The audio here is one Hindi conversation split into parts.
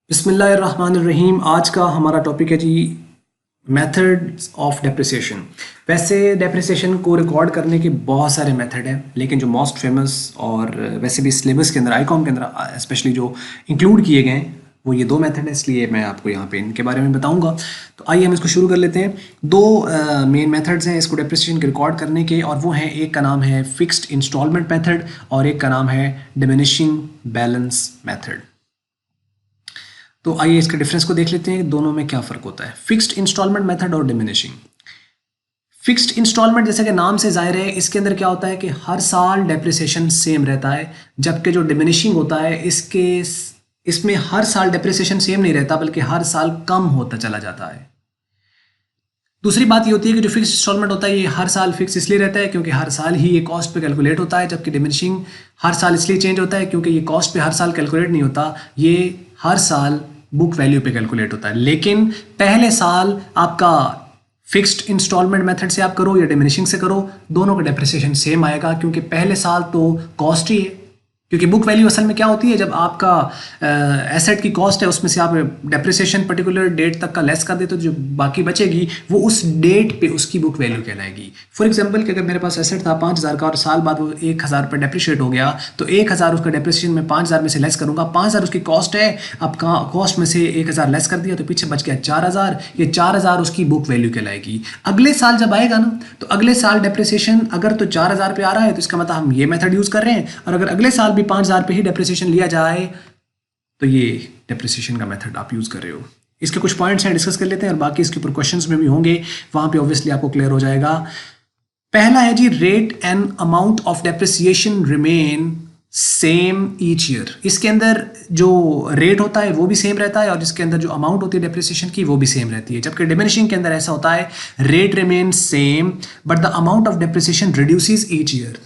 बिस्मिल्लाहिर्रहमानिर्रहीम। आज का हमारा टॉपिक है जी मेथड्स ऑफ डेप्रिसिएशन। वैसे डेप्रिसिएशन को रिकॉर्ड करने के बहुत सारे मेथड हैं, लेकिन जो मोस्ट फेमस और वैसे भी सिलेबस के अंदर आईकॉम के अंदर स्पेशली जो इंक्लूड किए गए हैं वो ये दो मेथड है, इसलिए मैं आपको यहाँ पे इनके बारे में बताऊंगा। तो आइए हम इसको शुरू कर लेते हैं। दो मेन मेथड्स हैं इसको डेप्रिसिएशन के रिकॉर्ड करने के, और वो हैं, एक का नाम है फिक्स्ड इंस्टॉलमेंट मेथड और एक का नाम है डिमिनिशिंग बैलेंस मेथड। तो आइए इसके डिफरेंस को देख लेते हैं, दोनों में क्या फ़र्क होता है, फिक्स्ड इंस्टॉलमेंट मेथड और डिमिनिशिंग। फिक्स्ड इंस्टॉलमेंट जैसे कि नाम से जाहिर है, इसके अंदर क्या होता है कि हर साल डेप्रिसिएशन सेम रहता है, जबकि जो डिमिनिशिंग होता है इसमें हर साल डेप्रिसिएशन सेम नहीं रहता, बल्कि हर साल कम होता चला जाता है। दूसरी बात ये होती है कि जो फिक्स इंस्टॉलमेंट होता है ये हर साल फिक्स इसलिए रहता है क्योंकि हर साल ही ये कॉस्ट पे कैलकुलेट होता है, जबकि डिमिनिशिंग हर साल इसलिए चेंज होता है क्योंकि ये कॉस्ट पे हर साल कैलकुलेट नहीं होता, ये हर साल बुक वैल्यू पे कैलकुलेट होता है। लेकिन पहले साल आपका फिक्स्ड इंस्टॉलमेंट मेथड से आप करो या डिमिनिशिंग से करो, दोनों का डेप्रिसिएशन सेम आएगा, क्योंकि पहले साल तो कॉस्ट ही है। क्योंकि बुक वैल्यू असल में क्या होती है, जब आपका एसेट की कॉस्ट है उसमें से आप डेप्रिसिएशन पर्टिकुलर डेट तक का लेस कर दे तो जो बाकी बचेगी वो उस डेट पे उसकी बुक वैल्यू कहलाएगी। फॉर एग्जांपल कि अगर मेरे पास एसेट था 5,000 का और साल बाद वो 1,000 पर डेप्रिशिएट हो गया, तो 1,000 उसका डेप्रिसिएशन में 5,000 में से लेस करूंगा। 5,000 उसकी कॉस्ट है, अब कॉस्ट में से 1,000 लेस कर दिया तो पीछे बच गया 4,000। ये 4,000 उसकी बुक वैल्यू कहलाएगी। अगले साल जब आएगा ना, तो अगले साल डेप्रिसिएशन अगर तो 4,000 पे आ रहा है तो इसका मतलब हम ये मेथड यूज कर रहे हैं, और अगर अगले साल भी 5,000 पे ही डेप्रिसिएशन लिया जाए तो ये डेप्रिसिएशन का मेथड आप यूज कर रहे हो। इसके कुछ पॉइंट्स हैं, डिस्कस कर लेते हैं, और बाकी इसके ऊपर क्वेश्चंस में भी होंगे, वहां पे ऑब्वियसली आपको क्लियर हो जाएगा। पहला है जी, rate and amount of depreciation remain same each year. इसके अंदर जो रेट होता है वो भी सेम रहता है, और इसके अंदर जो अमाउंट होती है डेप्रिसिएशन की वो भी सेम रहती है। जबकि डिमिनिशिंग के अंदर ऐसा होता है, rate remain same but the amount of depreciation reduces each year.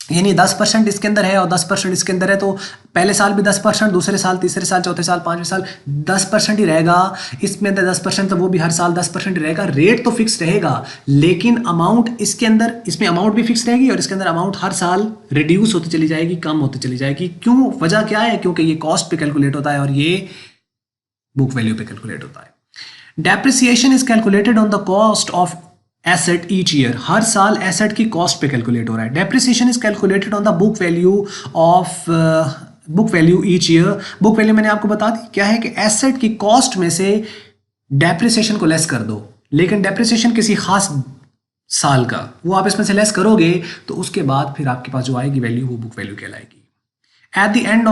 यानी 10% इसके अंदर है और 10% इसके अंदर है, तो पहले साल भी 10%, दूसरे साल, तीसरे साल, चौथे साल, पांचवें साल 10% ही रहेगा। इसमें अंदर 10% तो वो भी हर साल 10% ही रहेगा। रेट तो फिक्स रहेगा, लेकिन अमाउंट इसके अंदर, इसमें अमाउंट भी फिक्स रहेगी और इसके अंदर अमाउंट हर साल रिड्यूस होती चली जाएगी, कम होती चली जाएगी। क्यों? वजह क्या है? क्योंकि ये कॉस्ट पे कैलकुलेट होता है और ये बुक वैल्यू पे कैलकुलेट होता है। Depreciation is calculated on the cost of asset each year. हर साल एसेट की कॉस्ट पे कैलकुलेट हो रहा है। Depreciation is calculated on the book value of book value each year. Book value मैंने आपको बता दी क्या है कि एसेट की कॉस्ट में से डेप्रिसिएशन को लेस कर दो, लेकिन डेप्रिसिएशन किसी खास साल का वो आप इसमें से लेस करोगे तो उसके बाद फिर आपके पास जो आएगी वैल्यू वो बुक वैल्यू कहलाएगी। At the end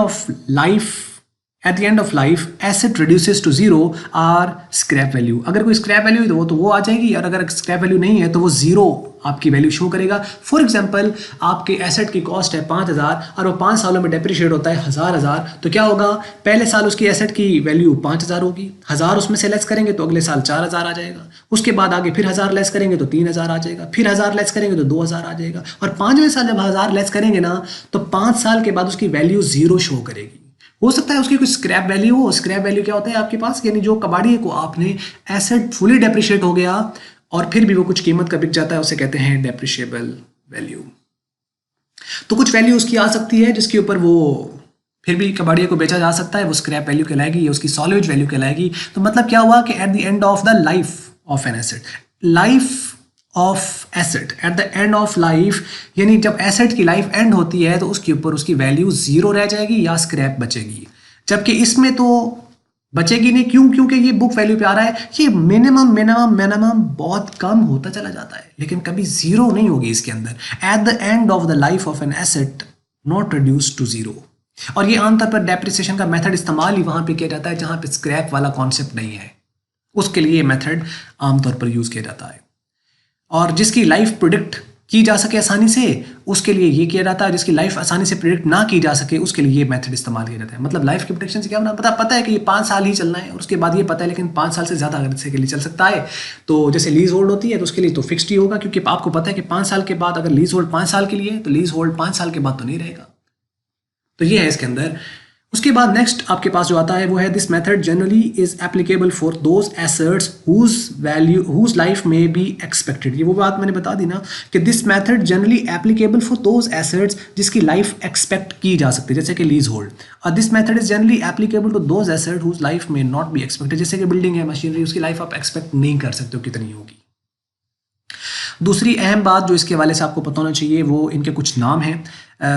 of life asset reduces to zero or scrap value. अगर कोई स्क्रैप वैल्यू है तो वो आ जाएगी, और अगर स्क्रैप वैल्यू नहीं है तो वो जीरो आपकी वैल्यू शो करेगा। फॉर एग्जांपल, आपके एसेट की कॉस्ट है 5,000 और वो 5 सालों में डेप्रिशिएट होता है 1,000, तो क्या होगा, पहले साल उसकी एसेट की वैल्यू 5,000 होगी, 1,000 उसमें से लेस करेंगे तो अगले साल 4,000 आ जाएगा। उसके बाद आगे फिर 1,000 लेस करेंगे तो 3,000 आ जाएगा, फिर 1,000 लेस करेंगे तो 2,000 आ जाएगा, और 5वें साल जब 1,000 लेस करेंगे ना तो 5 साल के बाद उसकी वैल्यू जीरो शो करेगी। हो सकता है उसकी कोई स्क्रैप वैल्यू हो। स्क्रैप वैल्यू क्या होता है आपके पास, यानी जो कबाड़ी को आपने एसेट फुली डेप्रिशिएट हो गया और फिर भी वो कुछ कीमत का बिक जाता है, उसे कहते हैं डेप्रिशिएबल वैल्यू। तो कुछ वैल्यू उसकी आ सकती है जिसके ऊपर वो फिर भी कबाड़िया को बेचा जा सकता है, वो स्क्रैप वैल्यू कहलाएगी या उसकी सॉल्वेज वैल्यू कहलाएगी। तो मतलब क्या हुआ कि eight the end of the life of an asset, life of asset eight the end of life, यानी जब एसेट की लाइफ एंड होती है तो उसके ऊपर उसकी वैल्यू जीरो रह जाएगी या स्क्रैप बचेगी। जबकि इसमें तो बचेगी नहीं। क्यों? क्योंकि ये बुक वैल्यू पे आ रहा है, ये मिनिमम बहुत कम होता चला जाता है, लेकिन कभी जीरो नहीं होगी इसके अंदर। At the end of the life of an asset not reduce to zero. और ये आमतौर पर डेप्रिसिएशन का मेथड इस्तेमाल ही वहां पे किया जाता है जहां पे स्क्रैप वाला कॉन्सेप्ट नहीं है, उसके लिए ये मेथड आमतौर पर यूज किया जाता है। और जिसकी लाइफ प्रिडिक्ट की जा सके आसानी से उसके लिए ये किया जाता है, जिसकी लाइफ आसानी से प्रिडिक्ट ना की जा सके उसके लिए ये मेथड इस्तेमाल किया जाता है। मतलब लाइफ की प्रिडिक्शन से क्या पता है कि ये 5 साल ही चलना है, और उसके बाद ये पता है लेकिन 5 साल से ज़्यादा अरसे के लिए चल सकता है। तो जैसे लीज होल्ड होती है तो उसके लिए तो फिक्स्ड ही होगा, क्योंकि आपको पता है कि 5 साल के बाद अगर लीज होल्ड 5 साल के लिए तो लीज होल्ड 5 साल के बाद तो नहीं रहेगा। तो ये है इसके अंदर। उसके बाद नेक्स्ट आपके पास जो आता है वो है this method generally is applicable for those assets whose life में बी एक्सपेक्टेड। ये वो बात मैंने बता दी ना कि this method generally applicable for those assets जिसकी लाइफ एक्सपेक्ट की जा सकती है, जैसे कि लीज होल्ड। और this method is generally applicable to those asset whose life में नॉट बी एक्सपेक्टेड, जैसे कि बिल्डिंग है, मशीनरी, उसकी लाइफ आप एक्सपेक्ट नहीं कर सकते हो कितनी होगी। दूसरी अहम बात जो इसके हवाले से आपको पता होना चाहिए वो इनके कुछ नाम हैं,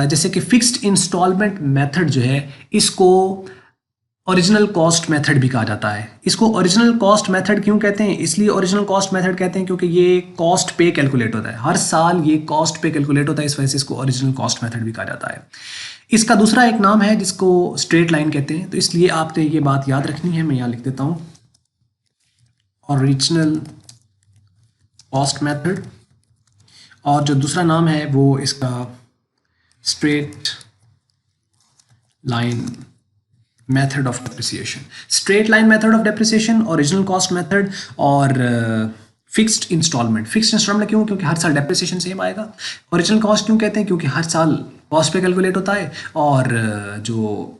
जैसे कि फिक्स्ड इंस्टॉलमेंट मेथड जो है इसको ओरिजिनल कॉस्ट मेथड भी कहा जाता है। इसको ओरिजिनल कॉस्ट मेथड क्यों कहते हैं? इसलिए ओरिजिनल कॉस्ट मेथड कहते हैं क्योंकि ये कॉस्ट पे कैलकुलेट होता है, हर साल ये कॉस्ट पे कैलकुलेट होता है, इस वजह से इसको ओरिजिनल कॉस्ट मेथड भी कहा जाता है। इसका दूसरा एक नाम है जिसको स्ट्रेट लाइन कहते हैं, तो इसलिए आपने ये बात याद रखनी है, मैं यहाँ लिख देता हूँ ओरिजिनल कॉस्ट मेथड। और जो दूसरा नाम है वो इसका straight line method of depreciation. Straight line method of depreciation, original cost method और फिक्स्ड इंस्टॉलमेंट। फिक्स्ड इंस्टॉलमेंट क्यों? क्योंकि हर साल डेप्रिसिएशन सेम आएगा। ओरिजिनल कॉस्ट क्यों कहते हैं? क्योंकि हर साल कॉस्ट पे कैलकुलेट होता है। और जो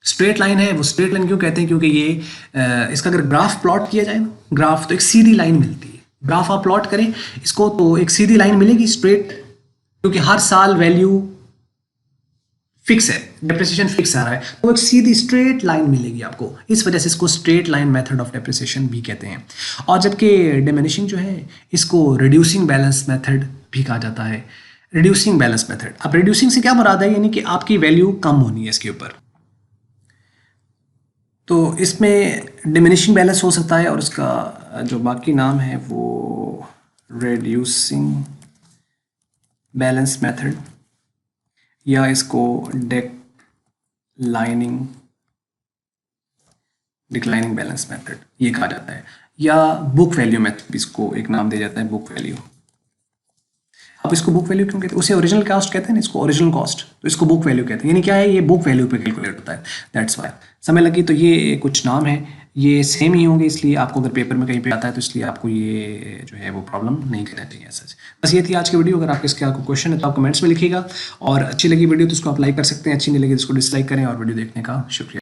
स्ट्रेट लाइन है वो स्ट्रेट लाइन क्यों कहते हैं? क्योंकि ये इसका अगर ग्राफ प्लॉट किया जाए ना, ग्राफ, तो एक सीधी लाइन मिलती है। ग्राफ आप प्लॉट करें इसको तो एक सीधी लाइन मिलेगी स्ट्रेट, क्योंकि हर साल वैल्यू फिक्स है, डेप्रिसिएशन फिक्स आ रहा है, तो एक सीधी स्ट्रेट लाइन मिलेगी आपको। इस वजह से इसको straight line method of depreciation भी कहते हैं। और जबकि डिमिनिशिंग जो है इसको रिड्यूसिंग बैलेंस मेथड भी कहा जाता है। रिड्यूसिंग बैलेंस मेथड, अब रिड्यूसिंग से क्या मुराद है? यानी कि आपकी वैल्यू कम होनी है इसके ऊपर, तो इसमें डिमिनिशिंग बैलेंस हो सकता है और उसका जो बाकी नाम है वो रिड्यूसिंग बैलेंस मेथड, या इसको डिक्लाइनिंग बैलेंस मेथड ये कहा जाता है, या बुक वैल्यू मेथड इसको एक नाम दिया जाता है, बुक वैल्यू। अब इसको बुक वैल्यू क्यों कहते हैं? उसे ओरिजिनल कॉस्ट कहते हैं ना, इसको ओरिजिनल कॉस्ट, तो इसको बुक वैल्यू कहते हैं। यानी क्या है? ये बुक वैल्यू पे कैलकुलेट होता है, दैट्स वाई। समय लगी तो ये कुछ नाम है, ये सेम ही होंगे, इसलिए आपको अगर पेपर में कहीं पे आता है तो इसलिए आपको ये जो है वो प्रॉब्लम नहीं करना चाहिए सच। बस ये थी आज की वीडियो। अगर आपके इसके आपको क्वेश्चन है तो आप कमेंट्स में लिखिएगा, और अच्छी लगी वीडियो तो उसको आप लाइक कर सकते हैं, अच्छी नहीं लगी तो उसको डिसलाइक करें। और वीडियो देखने का शुक्रिया।